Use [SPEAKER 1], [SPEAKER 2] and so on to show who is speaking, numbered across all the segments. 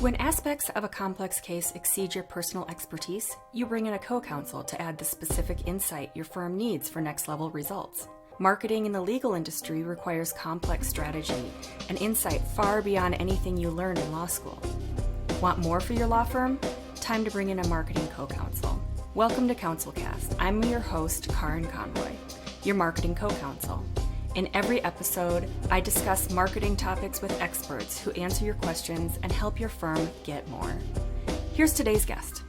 [SPEAKER 1] When aspects of a complex case exceed your personal expertise, you bring in a co-counsel to add the specific insight your firm needs for next-level results. Marketing in the legal industry requires complex strategy and insight far beyond anything you learned in law school. Want more for your law firm? Time to bring in a marketing co-counsel. Welcome to CounselCast. I'm your host, Karin Conroy, your marketing co-counsel. In every episode, I discuss marketing topics with experts who answer your questions and help your firm get more. Here's today's guest.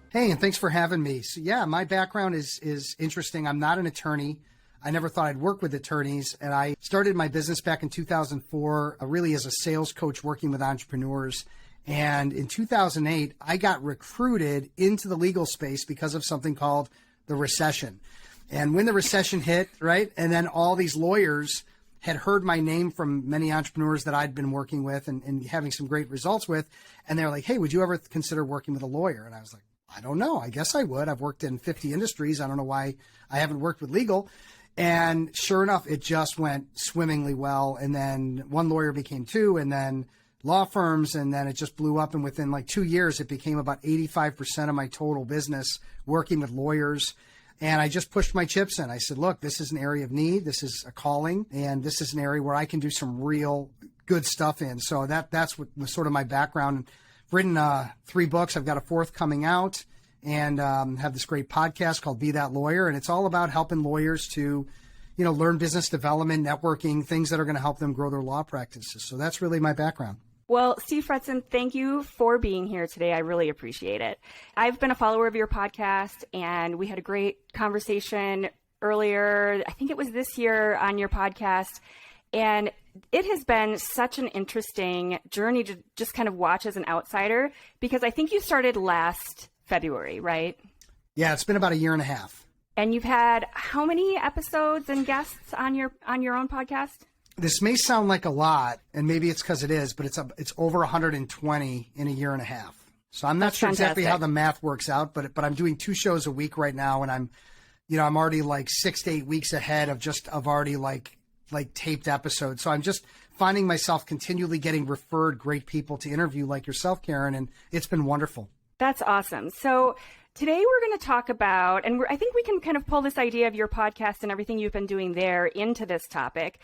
[SPEAKER 2] Hey, and thanks for having me. So yeah, my background is interesting. I'm not an attorney. I never thought I'd work with attorneys. And I started my business back in 2004, really as a sales coach working with entrepreneurs. And in 2008, I got recruited into the legal space because of something called the recession. And when the recession hit, right, and then all these lawyers had heard my name from many entrepreneurs that I'd been working with and having some great results with, and they're like, hey, would you ever consider working with a lawyer? And I was like, I don't know. I guess I would. I've worked in 50 industries. I don't know why I haven't worked with legal. And sure enough, it just went swimmingly well. And then one lawyer became two, and then law firms, and then it just blew up. And within like 2 years, it became about 85% of my total business working with lawyers. And I just pushed my chips in. I said, look, this is an area of need. This is a calling. And this is an area where I can do some real good stuff in. So that's what was sort of my background. I've written 3 books. I've got a 4th coming out, and have this great podcast called Be That Lawyer. And it's all about helping lawyers to, learn business development, networking, things that are going to help them grow their law practices. So that's really my background.
[SPEAKER 1] Well, Steve Fretzin, thank you for being here today. I really appreciate it. I've been a follower of your podcast, and we had a great conversation earlier. I think it was this year on your podcast. And it has been such an interesting journey to just kind of watch as an outsider, because I think you started last February, right?
[SPEAKER 2] Yeah, it's been about a year and a half.
[SPEAKER 1] And you've had how many episodes and guests on your own podcast?
[SPEAKER 2] This may sound like a lot, and maybe it's because it is, but it's over 120 in a year and a half. So I'm not sure exactly how the math works out, but I'm doing 2 shows a week right now, and I'm already like 6 to 8 weeks ahead of already like taped episodes. So I'm just finding myself continually getting referred great people to interview like yourself, Karen, and it's been wonderful.
[SPEAKER 1] That's awesome. So today we're going to talk about, and I think we can kind of pull this idea of your podcast and everything you've been doing there into this topic,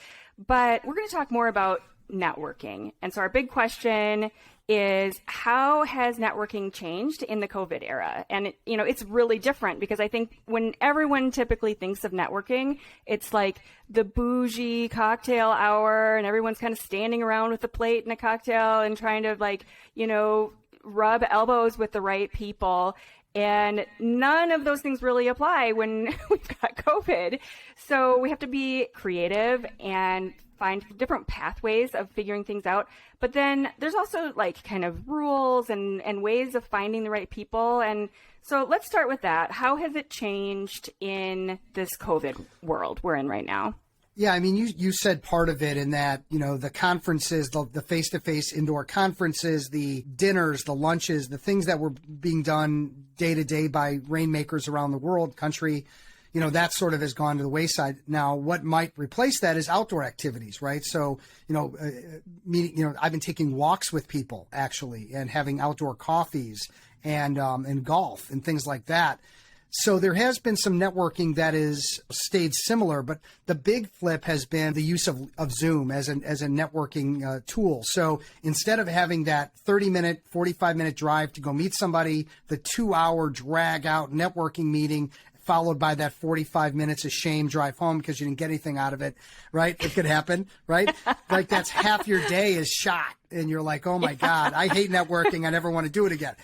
[SPEAKER 1] but we're going to talk more about networking. And so our big question is, how has networking changed in the COVID era? And, it's really different, because I think when everyone typically thinks of networking, it's like the bougie cocktail hour, and everyone's kind of standing around with a plate and a cocktail and trying to rub elbows with the right people. And none of those things really apply when we've got COVID. So we have to be creative and find different pathways of figuring things out. But then there's also like kind of rules and ways of finding the right people. And so let's start with that. How has it changed in this COVID world we're in right now?
[SPEAKER 2] Yeah, I mean, you said part of it in that, the conferences, the face-to-face indoor conferences, the dinners, the lunches, the things that were being done day to day by rainmakers around the world, country, that sort of has gone to the wayside. Now, what might replace that is outdoor activities, right? So, I've been taking walks with people actually, and having outdoor coffees and golf and things like that. So there has been some networking that has stayed similar, but the big flip has been the use of Zoom as a networking tool. So instead of having that 30-minute, 45-minute drive to go meet somebody, the 2-hour drag-out networking meeting, followed by that 45 minutes of shame drive home because you didn't get anything out of it, right? It could happen, right? Like that's half your day is shot, and you're like, oh my God, I hate networking. I never want to do it again.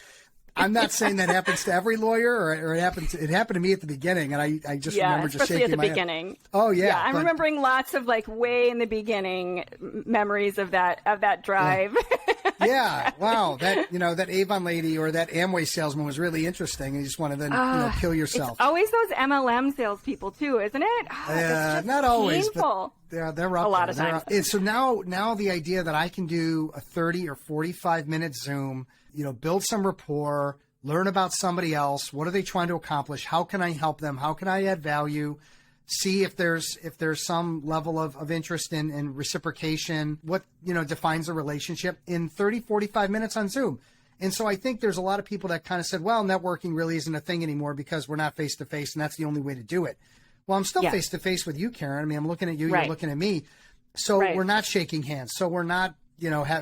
[SPEAKER 2] I'm not saying that happens to every lawyer, or it happened to me at the beginning, and I just remember just shaking my head.
[SPEAKER 1] Especially at the beginning.
[SPEAKER 2] Oh yeah,
[SPEAKER 1] yeah. I'm remembering lots of like way in the beginning memories of that drive.
[SPEAKER 2] Yeah. Wow. That Avon lady or that Amway salesman was really interesting, and you just want to then kill yourself.
[SPEAKER 1] It's always those MLM salespeople too, isn't it?
[SPEAKER 2] Yeah, not always,
[SPEAKER 1] painful.
[SPEAKER 2] But they're up
[SPEAKER 1] a lot of times.
[SPEAKER 2] And so now the idea that I can do a 30 or 45 minute Zoom, build some rapport, learn about somebody else. What are they trying to accomplish? How can I help them? How can I add value? see if there's some level of interest in reciprocation, what, defines a relationship in 30, 45 minutes on Zoom. And so I think there's a lot of people that kind of said, well, networking really isn't a thing anymore because we're not face to face and that's the only way to do it. Well, I'm still face to face with you, Karen. I mean, I'm looking at you, you're looking at me. So we're not shaking hands. So we're not,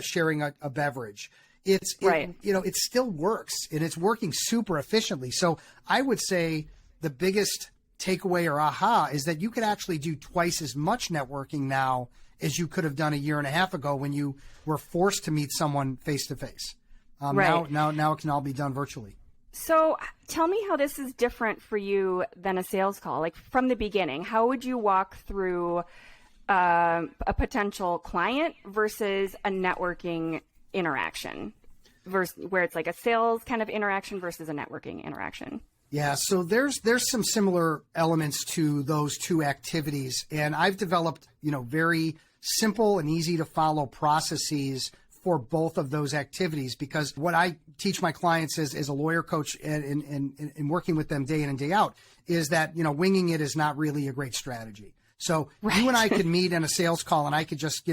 [SPEAKER 2] sharing a beverage. It still works and it's working super efficiently. So I would say the biggest takeaway or aha is that you could actually do twice as much networking now as you could have done a year and a half ago when you were forced to meet someone face to face. Now it can all be done virtually.
[SPEAKER 1] So tell me how this is different for you than a sales call. Like from the beginning, how would you walk through a potential client versus a networking interaction versus where it's like a sales kind of interaction versus a networking interaction?
[SPEAKER 2] Yeah, so there's some similar elements to those two activities, and I've developed, very simple and easy to follow processes for both of those activities, because what I teach my clients as a lawyer coach and working with them day in and day out is that, winging it is not really a great strategy. So you and I could meet in a sales call and I could just,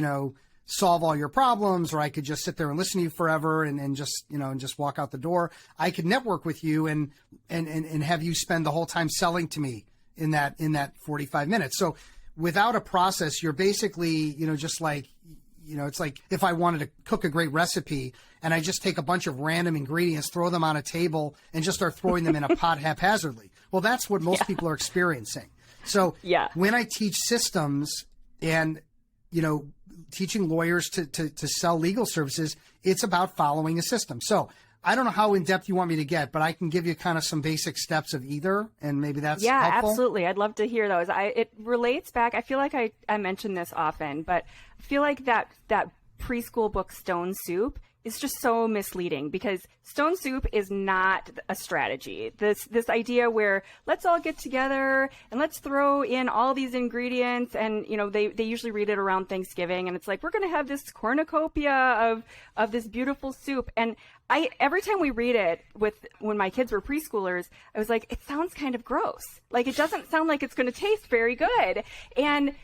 [SPEAKER 2] solve all your problems, or I could just sit there and listen to you forever and just, and just walk out the door. I could network with you and have you spend the whole time selling to me in that 45 minutes. So without a process, you're basically, just like, it's like if I wanted to cook a great recipe and I just take a bunch of random ingredients, throw them on a table and just start throwing them in a pot haphazardly. Well, that's what most people are experiencing. So when I teach systems and, teaching lawyers to sell legal services, it's about following a system. So I don't know how in depth you want me to get, but I can give you kind of some basic steps of either, and maybe that's helpful.
[SPEAKER 1] Absolutely. I'd love to hear those. It relates back. I feel like I mention this often, but I feel like that preschool book Stone Soup is just so misleading, because Stone Soup is not a strategy. This idea where let's all get together and let's throw in all these ingredients, and they usually read it around Thanksgiving, and it's like we're going to have this cornucopia of this beautiful soup. And every time we read it when my kids were preschoolers, I was like, it sounds kind of gross. Like it doesn't sound like it's going to taste very good. And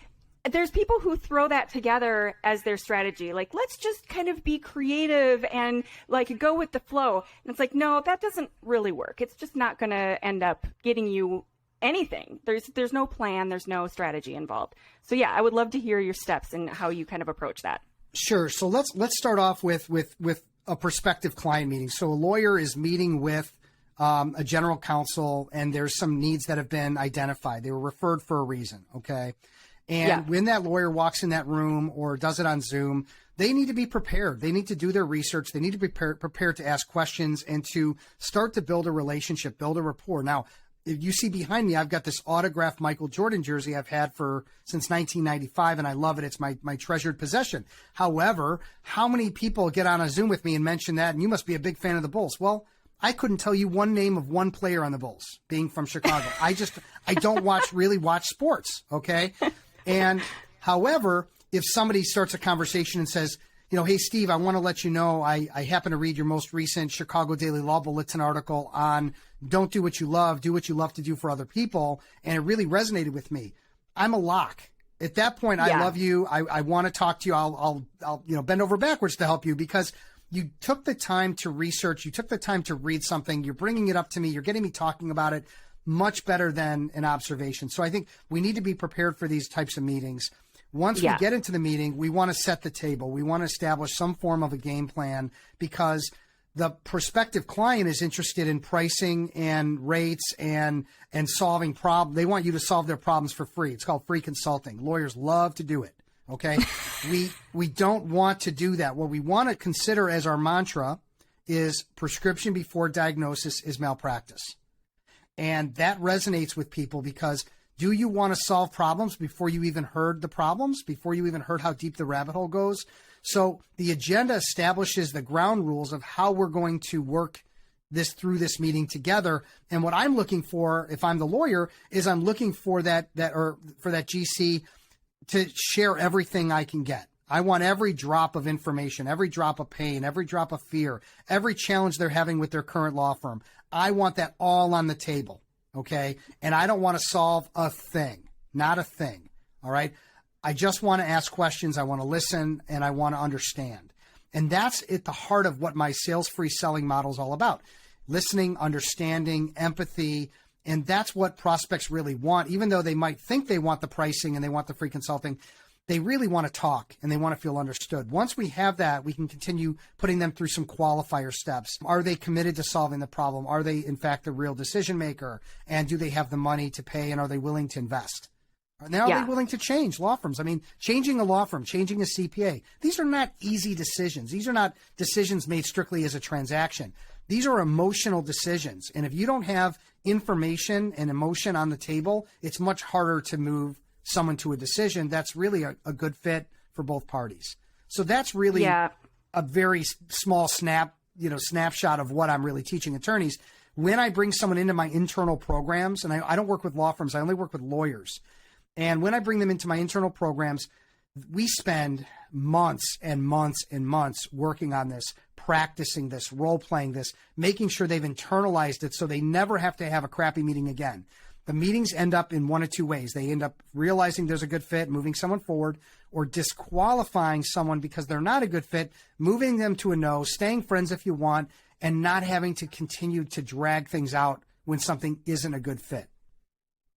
[SPEAKER 1] there's people who throw that together as their strategy. Like, let's just kind of be creative and like go with the flow. And it's like, no, that doesn't really work. It's just not going to end up getting you anything. There's no plan. There's no strategy involved. So yeah, I would love to hear your steps and how you kind of approach that.
[SPEAKER 2] Sure. So let's start off with a prospective client meeting. So a lawyer is meeting with a general counsel, and there's some needs that have been identified. They were referred for a reason. Okay. And when that lawyer walks in that room or does it on Zoom, they need to be prepared. They need to do their research. They need to be prepared to ask questions and to start to build a relationship, build a rapport. Now, if you see behind me, I've got this autographed Michael Jordan jersey I've had since 1995, and I love it. It's my treasured possession. However, how many people get on a Zoom with me and mention that, and you must be a big fan of the Bulls? Well, I couldn't tell you one name of one player on the Bulls, being from Chicago. I don't really watch sports, okay? And however, if somebody starts a conversation and says, hey, Steve, I want to let you know I happen to read your most recent Chicago Daily Law Bulletin article on don't do what you love, do what you love to do for other people. And it really resonated with me. I'm a lock. At that point, I love you. I want to talk to you. I'll bend over backwards to help you, because you took the time to research. You took the time to read something. You're bringing it up to me. You're getting me talking about it. Much better than an observation. So I think we need to be prepared for these types of meetings. Once we get into the meeting, we want to set the table. We want to establish some form of a game plan, because the prospective client is interested in pricing and rates and solving problems. They want you to solve their problems for free. It's called free consulting. Lawyers love to do it. Okay. We don't want to do that. What we want to consider as our mantra is prescription before diagnosis is malpractice. And that resonates with people, because do you want to solve problems before you even heard the problems, before you even heard how deep the rabbit hole goes? So the agenda establishes the ground rules of how we're going to work through this meeting together. And what I'm looking for, if I'm the lawyer, is I'm looking for that GC to share everything I can get. I want every drop of information, every drop of pain, every drop of fear, every challenge they're having with their current law firm. I want that all on the table, okay? And I don't want to solve a thing. not a thing. All right. I just want to ask questions. I want to listen and I want to understand. And that's at the heart of what my sales-free selling model is all about. Listening, understanding, empathy. And that's what prospects really want. Even though they might think they want the pricing and they want the free consulting, they really want to talk and they want to feel understood. Once we have that, we can continue putting them through some qualifier steps. Are they committed to solving the problem? Are they, in fact, the real decision maker? And do they have the money to pay? And are they willing to invest? Now, are they willing to change law firms? I mean, changing a law firm, changing a CPA, these are not easy decisions. These are not decisions made strictly as a transaction. These are emotional decisions. And if you don't have information and emotion on the table, it's much harder to move someone to a decision that's really a good fit for both parties. So that's really a very small snapshot of what I'm really teaching attorneys. When I bring someone into my internal programs, and I don't work with law firms, I only work with lawyers. And when I bring them into my internal programs, we spend months and months and months working on this, practicing this, role-playing this, making sure they've internalized it so they never have to have a crappy meeting again. The meetings end up in one of two ways. They end up realizing there's a good fit, moving someone forward, or disqualifying someone because they're not a good fit, moving them to a no, staying friends if you want, and not having to continue to drag things out when something isn't a good fit.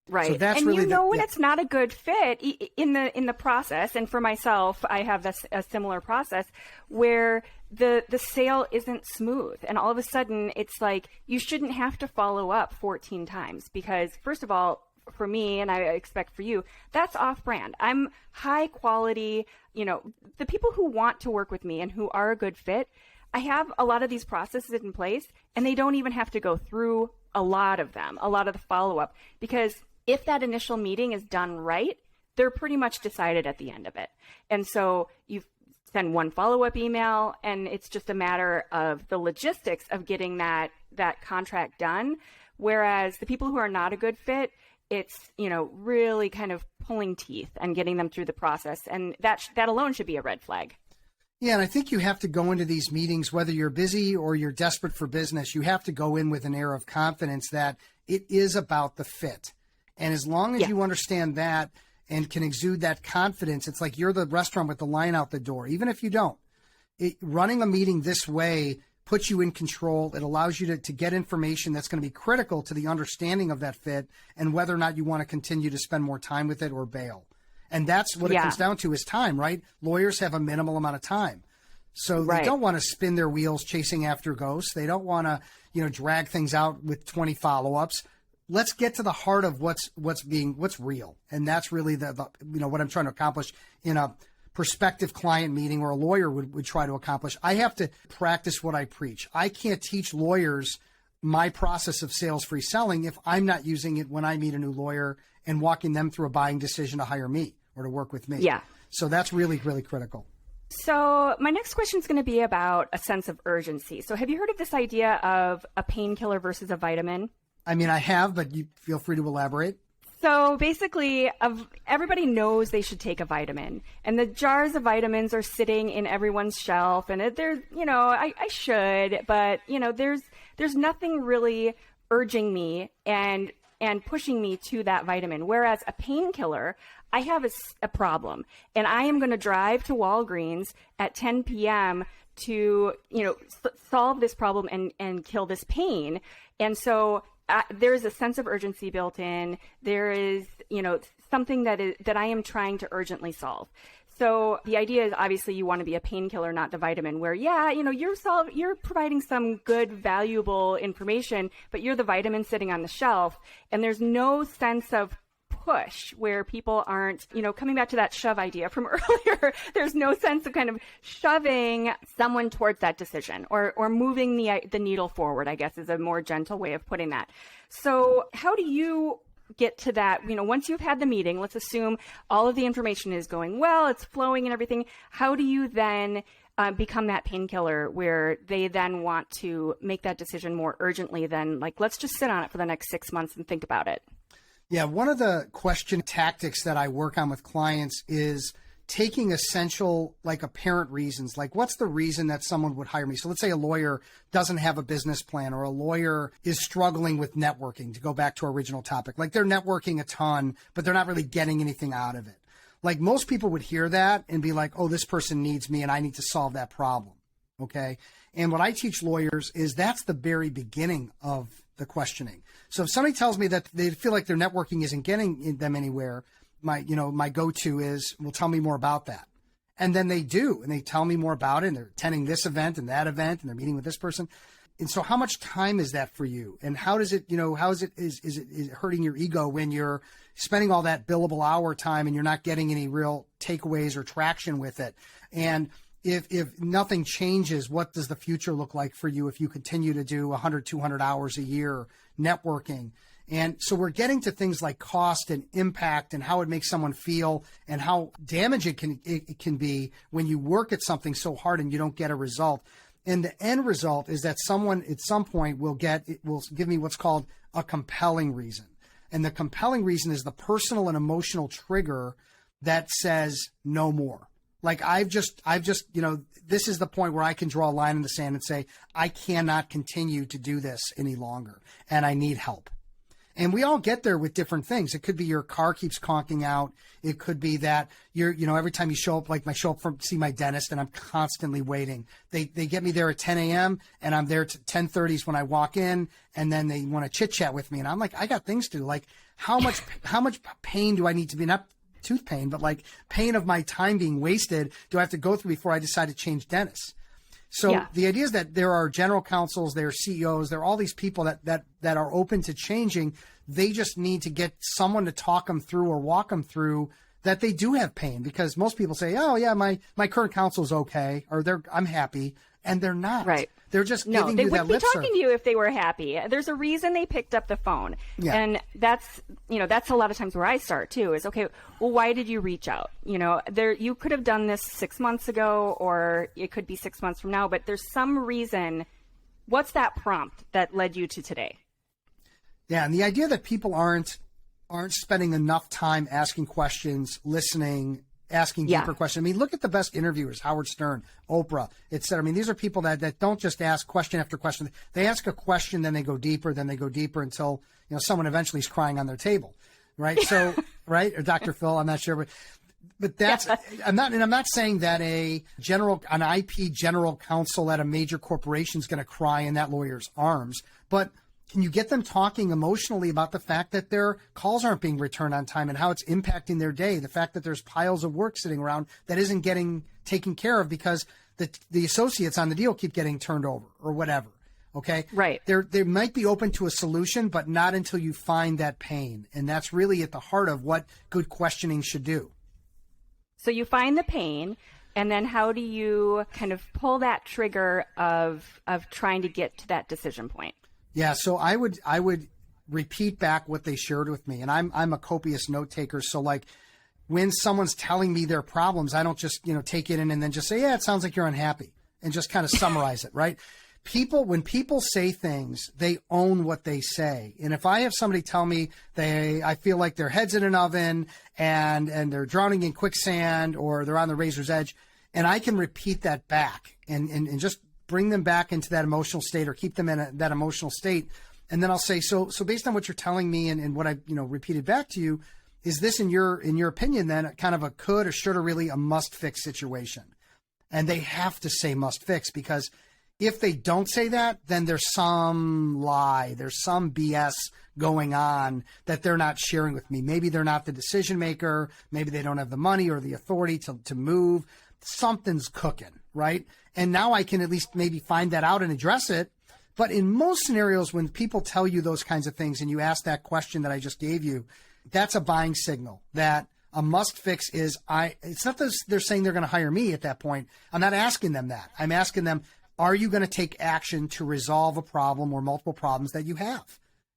[SPEAKER 1] Right.
[SPEAKER 2] So that's
[SPEAKER 1] and
[SPEAKER 2] really
[SPEAKER 1] when it's not a good fit in the process, and for myself, I have a similar process where the sale isn't smooth. And all of a sudden it's like, you shouldn't have to follow up 14 times because first of all, for me, and I expect for you, that's off brand. I'm high quality, the people who want to work with me and who are a good fit, I have a lot of these processes in place and they don't even have to go through a lot of the follow-up, because if that initial meeting is done right, they're pretty much decided at the end of it. And so you send one follow-up email and it's just a matter of the logistics of getting that contract done. Whereas the people who are not a good fit, it's, really kind of pulling teeth and getting them through the process. And that alone should be a red flag.
[SPEAKER 2] Yeah, and I think you have to go into these meetings, whether you're busy or you're desperate for business, you have to go in with an air of confidence that it is about the fit. And as long as you understand that and can exude that confidence, it's like you're the restaurant with the line out the door. Even if you don't, running a meeting this way puts you in control. It allows you to get information that's going to be critical to the understanding of that fit and whether or not you want to continue to spend more time with it or bail. And that's what it comes down to is time, right? Lawyers have a minimal amount of time. So they don't want to spin their wheels chasing after ghosts. They don't want to, drag things out with 20 follow-ups. Let's get to the heart of what's real. And that's really the what I'm trying to accomplish in a prospective client meeting or a lawyer would try to accomplish. I have to practice what I preach. I can't teach lawyers my process of sales-free selling if I'm not using it when I meet a new lawyer and walking them through a buying decision to hire me or to work with me. Yeah. So that's really, really critical.
[SPEAKER 1] So my next question is going to be about a sense of urgency. So have you heard of this idea of a painkiller versus a vitamin?
[SPEAKER 2] I mean, I have, but you feel free to elaborate.
[SPEAKER 1] So basically, everybody knows they should take a vitamin, and the jars of vitamins are sitting in everyone's shelf, and I should, but there's nothing really urging me and pushing me to that vitamin. Whereas a painkiller, I have a problem, and I am going to drive to Walgreens at 10 p.m. to solve this problem and kill this pain, and so. There's a sense of urgency built in. There is, something that I am trying to urgently solve. So the idea is obviously you want to be a painkiller, not the vitamin, where, you're providing some good, valuable information, but you're the vitamin sitting on the shelf. And there's no sense of push where people aren't, coming back to that shove idea from earlier, there's no sense of kind of shoving someone towards that decision or moving the needle forward, I guess is a more gentle way of putting that. So how do you get to that, once you've had the meeting, let's assume all of the information is going well, it's flowing and everything, how do you then become that painkiller where they then want to make that decision more urgently than like, let's just sit on it for the next 6 months and think about it?
[SPEAKER 2] Yeah, one of the question tactics that I work on with clients is taking essential, like apparent reasons, like what's the reason that someone would hire me? So let's say a lawyer doesn't have a business plan, or a lawyer is struggling with networking, to go back to our original topic. Like they're networking a ton, but they're not really getting anything out of it. Like most people would hear that and be like, oh, this person needs me and I need to solve that problem. Okay. And what I teach lawyers is that's the very beginning of the questioning. So if somebody tells me that they feel like their networking isn't getting them anywhere, my go-to is, well, tell me more about that. And then they do, and they tell me more about it, and they're attending this event and that event, and they're meeting with this person. And so how much time is that for you? And how does it, is it hurting your ego when you're spending all that billable hour time and you're not getting any real takeaways or traction with it? And if nothing changes, what does the future look like for you if you continue to do 100, 200 hours a year networking? And so we're getting to things like cost and impact and how it makes someone feel and how damaging it can be when you work at something so hard and you don't get a result. And the end result is that someone at some point will give me what's called a compelling reason. And the compelling reason is the personal and emotional trigger that says no more. Like I've just, this is the point where I can draw a line in the sand and say, I cannot continue to do this any longer and I need help. And we all get there with different things. It could be your car keeps conking out. It could be that every time you show up, like I show up to see my dentist and I'm constantly waiting. They get me there at 10 a.m. and I'm there to 10:30 when I walk in, and then they want to chit chat with me. And I'm like, I got things to do. Like how much pain do I need to be? Not tooth pain, but like pain of my time being wasted do I have to go through before I decide to change dentists? So The idea is that there are general counsels, there are CEOs, there are all these people that are open to changing. They just need to get someone to talk them through or walk them through that they do have pain, because most people say, oh yeah, my current counsel is okay, or I'm happy, and they're not.
[SPEAKER 1] Right.
[SPEAKER 2] They're just giving you that lip service.
[SPEAKER 1] No, they wouldn't be talking to you if they were happy. There's a reason they picked up the phone. Yeah. And that's a lot of times where I start too, is, okay, well, why did you reach out? You could have done this 6 months ago, or it could be 6 months from now, but there's some reason. What's that prompt that led you to today?
[SPEAKER 2] Yeah. And the idea that people aren't spending enough time asking questions, listening, asking deeper questions. I mean, look at the best interviewers, Howard Stern, Oprah, et cetera. I mean, these are people that don't just ask question after question. They ask a question, then they go deeper until, someone eventually is crying on their table. Right. So, right. Or Dr. Phil, I'm not sure, but that's, I'm not saying that an IP general counsel at a major corporation is going to cry in that lawyer's arms, but can you get them talking emotionally about the fact that their calls aren't being returned on time and how it's impacting their day? The fact that there's piles of work sitting around that isn't getting taken care of because the associates on the deal keep getting turned over or whatever. Okay.
[SPEAKER 1] Right.
[SPEAKER 2] They might be open to a solution, but not until you find that pain. And that's really at the heart of what good questioning should do.
[SPEAKER 1] So you find the pain, and then how do you kind of pull that trigger of trying to get to that decision point?
[SPEAKER 2] Yeah, so I would repeat back what they shared with me, and I'm a copious note taker. So like when someone's telling me their problems, I don't just take it in and then just say, yeah, it sounds like you're unhappy, and just kind of summarize it, right? When people say things, they own what they say. And if I have somebody tell me I feel like their head's in an oven and they're drowning in quicksand or they're on the razor's edge, and I can repeat that back and just bring them back into that emotional state or keep them in that emotional state. And then I'll say, so based on what you're telling me and what I repeated back to you, is this in your opinion then kind of a could or should or really a must fix situation? And they have to say must fix, because if they don't say that, then there's some lie, there's some BS going on that they're not sharing with me. Maybe they're not the decision maker. Maybe they don't have the money or the authority to move. Something's cooking, right? And now I can at least maybe find that out and address it. But in most scenarios, when people tell you those kinds of things and you ask that question that I just gave you, that's a buying signal that a must fix is it's not that they're saying they're going to hire me at that point. I'm not asking them that. I'm asking them, are you going to take action to resolve a problem or multiple problems that you have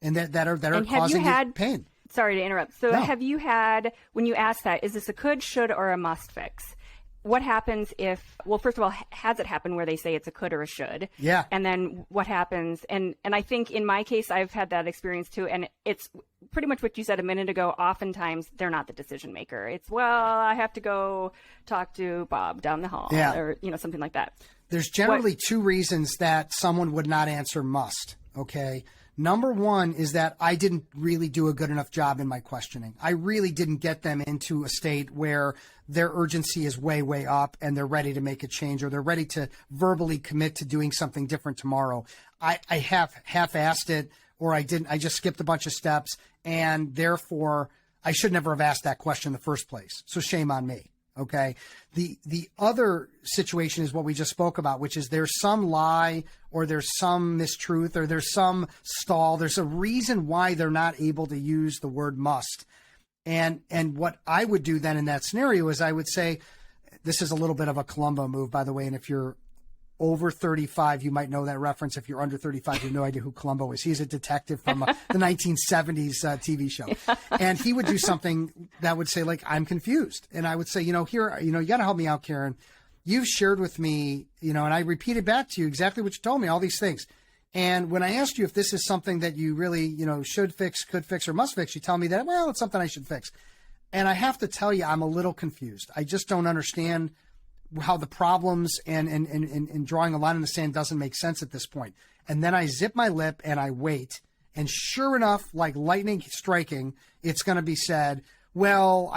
[SPEAKER 2] and that are causing you pain?
[SPEAKER 1] Sorry to interrupt. So Have you had, when you ask that, is this a could, should, or a must fix? What happens if, well, first of all, has it happened where they say it's a could or a should?
[SPEAKER 2] Yeah.
[SPEAKER 1] And then what happens? And I think in my case, I've had that experience too. And it's pretty much what you said a minute ago. Oftentimes they're not the decision maker. It's, well, I have to go talk to Bob down the hall, or, something like that.
[SPEAKER 2] There's generally two reasons that someone would not answer must. Okay. Number one is that I didn't really do a good enough job in my questioning. I really didn't get them into a state where their urgency is way, way up and they're ready to make a change, or they're ready to verbally commit to doing something different tomorrow. I half-assed it, or I just skipped a bunch of steps, and therefore I should never have asked that question in the first place. So shame on me. Okay. The other situation is what we just spoke about, which is there's some lie, or there's some mistruth, or there's some stall. There's a reason why they're not able to use the word must. And what I would do then in that scenario is I would say, this is a little bit of a Columbo move, by the way. And if you're over 35, you might know that reference. If you're under 35, you have no idea who Columbo is. He's a detective from the 1970s TV show. And he would do something that would say, like, I'm confused. And I would say, here, you got to help me out, Karen. You've shared with me, and I repeated back to you exactly what you told me, all these things. And when I asked you if this is something that you really, should fix, could fix, or must fix, you tell me that, well, it's something I should fix. And I have to tell you, I'm a little confused. I just don't understand how the problems and drawing a line in the sand doesn't make sense at this point. And then I zip my lip and I wait. And sure enough, like lightning striking, it's going to be said, well,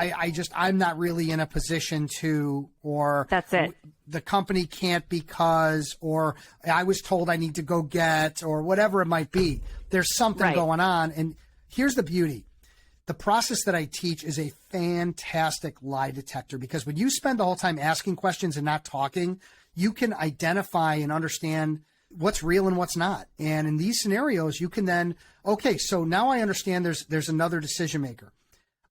[SPEAKER 2] I'm not really in a position to, or
[SPEAKER 1] that's it.
[SPEAKER 2] The company can't because, or I was told I need to go get, or whatever it might be. There's something going on. And here's the beauty. The process that I teach is a fantastic lie detector, because when you spend the whole time asking questions and not talking, you can identify and understand what's real and what's not. And in these scenarios, you can then, okay, so now I understand there's another decision maker.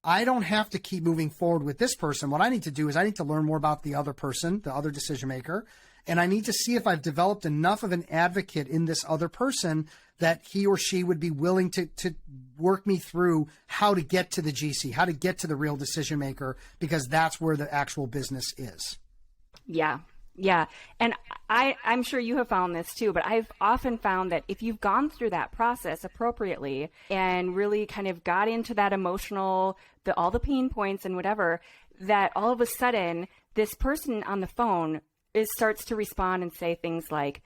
[SPEAKER 2] I don't have to keep moving forward with this person. What I need to do is I need to learn more about the other person, the other decision maker, and I need to see if I've developed enough of an advocate in this other person that he or she would be willing to work me through how to get to the GC, how to get to the real decision maker, because that's where the actual business is.
[SPEAKER 1] Yeah. Yeah. And I'm sure you have found this too, but I've often found that if you've gone through that process appropriately and really kind of got into that emotional, all the pain points and whatever, that all of a sudden this person on the phone starts to respond and say things like,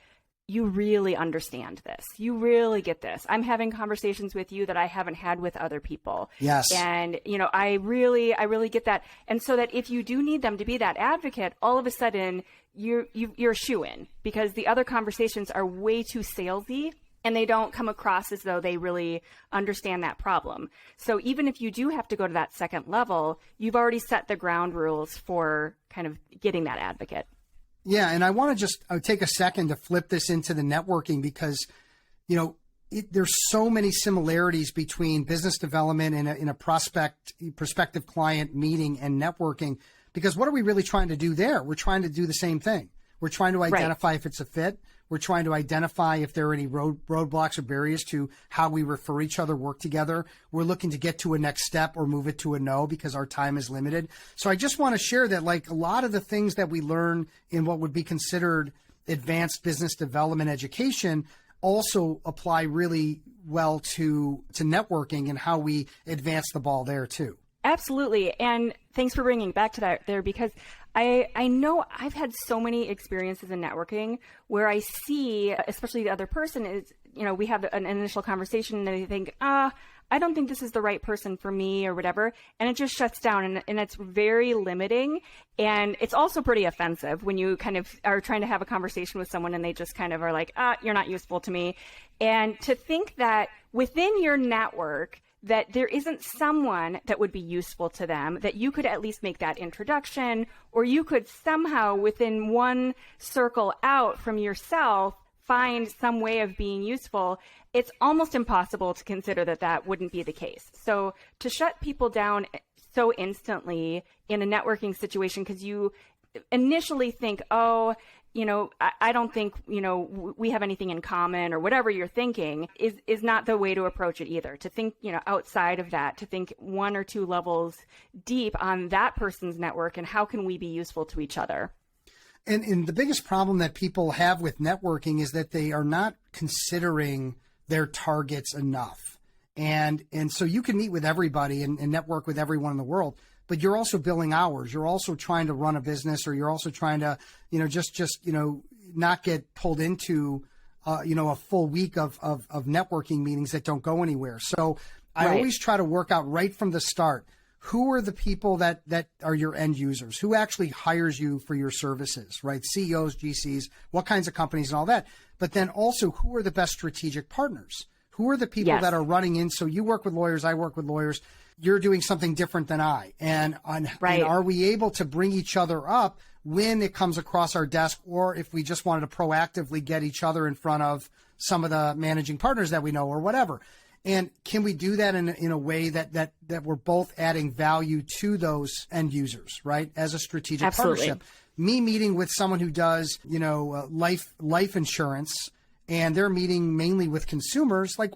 [SPEAKER 1] you really understand this. You really get this. I'm having conversations with you that I haven't had with other people.
[SPEAKER 2] Yes.
[SPEAKER 1] And, I really get that. And so that if you do need them to be that advocate, all of a sudden you're a shoo-in, because the other conversations are way too salesy and they don't come across as though they really understand that problem. So even if you do have to go to that second level, you've already set the ground rules for kind of getting that advocate.
[SPEAKER 2] Yeah, and I want to just take a second to flip this into the networking, because, there's so many similarities between business development and in a prospective client meeting and networking, because what are we really trying to do there? We're trying to do the same thing. We're trying to identify if it's a fit. We're trying to identify if there are any roadblocks or barriers to how we refer each other, work together. We're looking to get to a next step or move it to a no, because our time is limited. So I just want to share that, like, a lot of the things that we learn in what would be considered advanced business development education also apply really well to networking and how we advance the ball there too. Absolutely.
[SPEAKER 1] And thanks for bringing back to that there, because I know I've had so many experiences in networking where I see, especially the other person is, we have an initial conversation and they think, I don't think this is the right person for me or whatever. And it just shuts down, and it's very limiting. And it's also pretty offensive when you kind of are trying to have a conversation with someone and they just kind of are like, you're not useful to me. And to think that within your network, that there isn't someone that would be useful to them, that you could at least make that introduction, or you could somehow within one circle out from yourself find some way of being useful, it's almost impossible to consider that wouldn't be the case. So to shut people down so instantly in a networking situation, because you initially think, I don't think, we have anything in common, or whatever you're thinking is not the way to approach it either. To think, outside of that, to think one or two levels deep on that person's network and how can we be useful to each other.
[SPEAKER 2] And the biggest problem that people have with networking is that they are not considering their targets enough. And so you can meet with everybody and network with everyone in the world, but you're also billing hours. You're also trying to run a business, or you're also trying to, not get pulled into, a full week of networking meetings that don't go anywhere. So I always try to work out right from the start, who are the people that are your end users? Who actually hires you for your services, right? CEOs, GCs, what kinds of companies and all that. But then also, who are the best strategic partners? Who are the people that are running in? So you work with lawyers, I work with lawyers. You're doing something different than I. And are we able to bring each other up when it comes across our desk, or if we just wanted to proactively get each other in front of some of the managing partners that we know or whatever? And can we do that in a way that we're both adding value to those end users, right? As a strategic partnership. Me meeting with someone who does, life insurance, and they're meeting mainly with consumers. Like,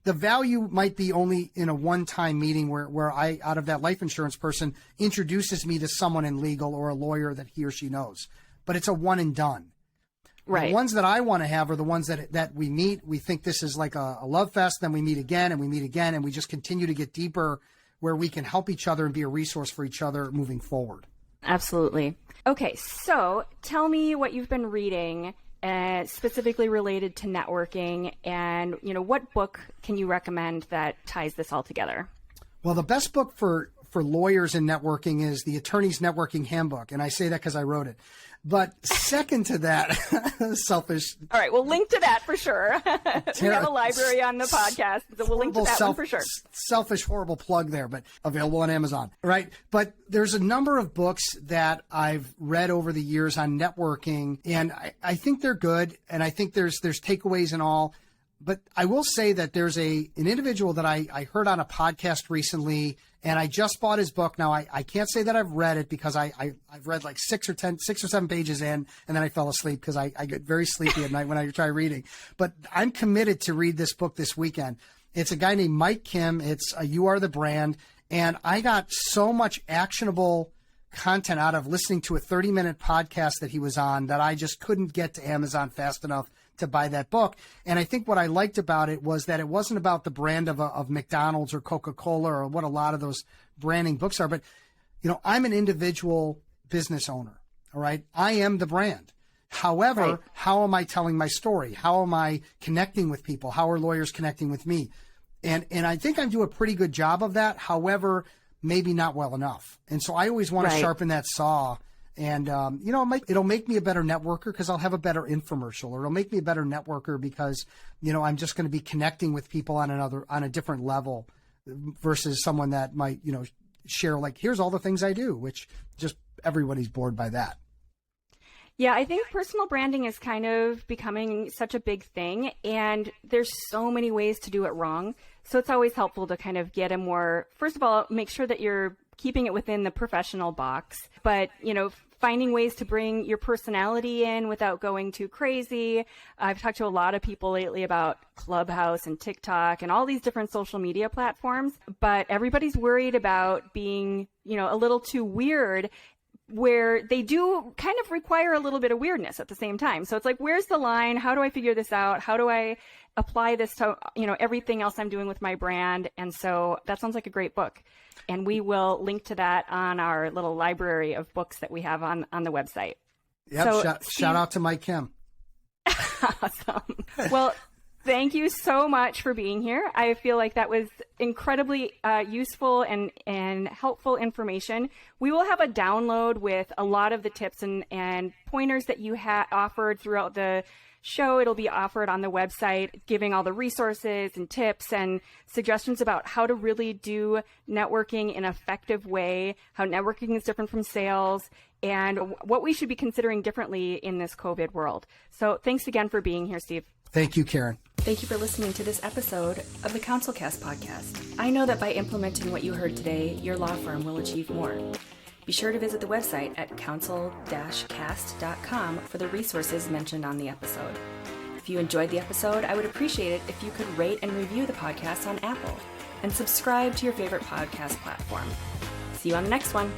[SPEAKER 2] the value might be only in a one-time meeting where I, out of that life insurance person, introduces me to someone in legal or a lawyer that he or she knows. But it's a one and done. Right. The ones that I want to have are the ones that we meet. We think this is like a love fest. Then we meet again, and we just continue to get deeper, where we can help each other and be a resource for each other moving forward.
[SPEAKER 1] Absolutely. Okay, so tell me what you've been reading specifically related to networking, and what book can you recommend that ties this all together?
[SPEAKER 2] Well, the best book for lawyers in networking is The Attorney's Networking Handbook, and I say that because I wrote it. But second to that, selfish.
[SPEAKER 1] All right, we'll link to that for sure. We have a library on the podcast, so we'll link to that one for sure.
[SPEAKER 2] Selfish, horrible plug there, but available on Amazon, right? But there's a number of books that I've read over the years on networking, and I think they're good, and I think there's takeaways and all. But I will say that there's an individual that I heard on a podcast recently, and I just bought his book. Now, I can't say that I've read it because I've read like 6 or 7 pages in, and then I fell asleep because I get very sleepy at night when I try reading. But I'm committed to read this book this weekend. It's a guy named Mike Kim. It's You Are the Brand. And I got so much actionable content out of listening to a 30-minute podcast that he was on that I just couldn't get to Amazon fast enough to buy that book. And I think what I liked about it was that it wasn't about the brand of McDonald's or Coca-Cola or what a lot of those branding books are, but I'm an individual business owner. All right. I am the brand. However, How am I telling my story? How am I connecting with people? How are lawyers connecting with me? And I think I do a pretty good job of that. However, maybe not well enough. And so I always want to sharpen that saw. And, it'll make me a better networker because I'll have a better infomercial, or it'll make me a better networker because, I'm just going to be connecting with people on a different level versus someone that might, share like, here's all the things I do, which just everybody's bored by that.
[SPEAKER 1] Yeah, I think personal branding is kind of becoming such a big thing, and there's so many ways to do it wrong. So it's always helpful to kind of get first of all, make sure that you're keeping it within the professional box, but, finding ways to bring your personality in without going too crazy. I've talked to a lot of people lately about Clubhouse and TikTok and all these different social media platforms, but everybody's worried about being, a little too weird, where they do kind of require a little bit of weirdness at the same time. So it's like, where's the line? How do I figure this out? How do I apply this to, everything else I'm doing with my brand? And so that sounds like a great book. And we will link to that on our little library of books that we have on the website.
[SPEAKER 2] Yep. So, shout out to Mike Kim.
[SPEAKER 1] Awesome. Well, thank you so much for being here. I feel like that was incredibly useful and helpful information. We will have a download with a lot of the tips and pointers that you offered throughout the show. It'll be offered on the website, giving all the resources and tips and suggestions about how to really do networking in an effective way, how networking is different from sales, and what we should be considering differently in this COVID world. So thanks again for being here, Steve.
[SPEAKER 2] Thank you, Karen.
[SPEAKER 1] Thank you for listening to this episode of the CounselCast podcast. I know that by implementing what you heard today, your law firm will achieve more. Be sure to visit the website at counsel-cast.com for the resources mentioned on the episode. If you enjoyed the episode, I would appreciate it if you could rate and review the podcast on Apple and subscribe to your favorite podcast platform. See you on the next one.